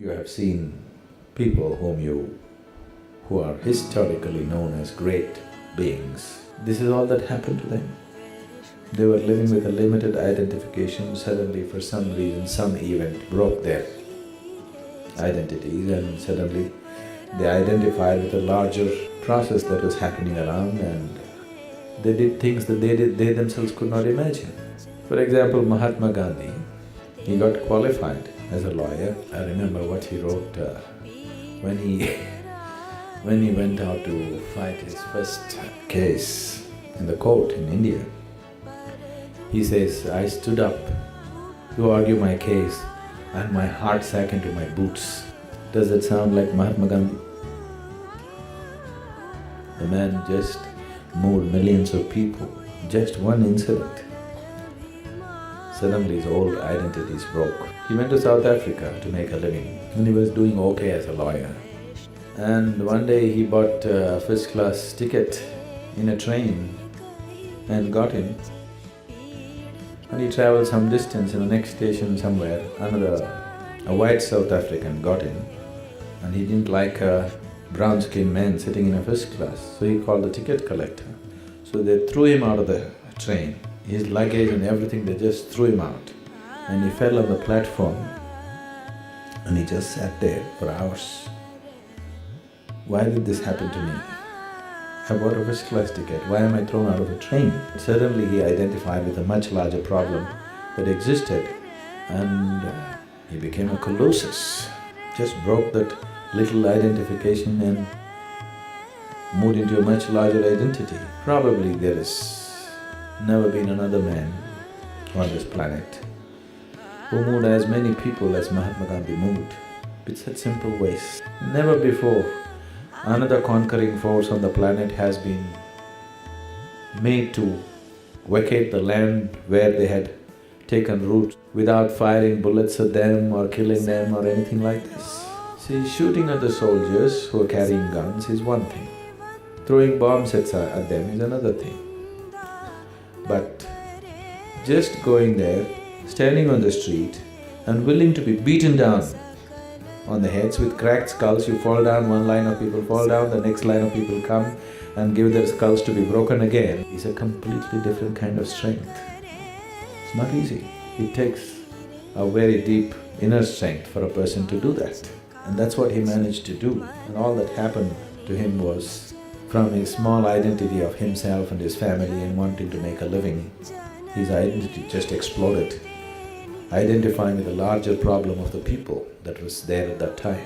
You have seen people who are historically known as great beings. This is all that happened to them. They were living with a limited identification. Suddenly, for some reason, some event broke their identities, and suddenly they identified with a larger process that was happening around, and they did things that they themselves could not imagine. For example, Mahatma Gandhi, he got qualified as a lawyer. I remember what he wrote when he when he went out to fight his first case in the court in India. He says, "I stood up to argue my case and my heart sank into my boots." Does that sound like Mahatma Gandhi? The man just moved millions of people, just one incident. Suddenly his old identities broke. He went to South Africa to make a living, and he was doing okay as a lawyer. And one day he bought a first-class ticket in a train and got in. And he traveled some distance. In the next station somewhere, a white South African got in, and he didn't like a brown-skinned man sitting in a first class, so he called the ticket collector. So they threw him out of the train. His luggage and everything, they just threw him out. And he fell on the platform, and he just sat there for hours. Why did this happen to me? I bought a first-class ticket, why am I thrown out of a train? Suddenly he identified with a much larger problem that existed, and he became a colossus. Just broke that little identification and moved into a much larger identity. Probably there has never been another man on this planet who moved as many people as Mahatma Gandhi moved, with such simple ways. Never before another conquering force on the planet has been made to vacate the land where they had taken root without firing bullets at them or killing them or anything like this. See, shooting at the soldiers who are carrying guns is one thing. Throwing bombs at them is another thing. But just going there, standing on the street and willing to be beaten down on the heads with cracked skulls, you fall down, one line of people fall down, the next line of people come and give their skulls to be broken again, is a completely different kind of strength. It's not easy. It takes a very deep inner strength for a person to do that. And that's what he managed to do. And all that happened to him was from his small identity of himself and his family and wanting to make a living, his identity just exploded, identifying with the larger problem of the people that was there at that time.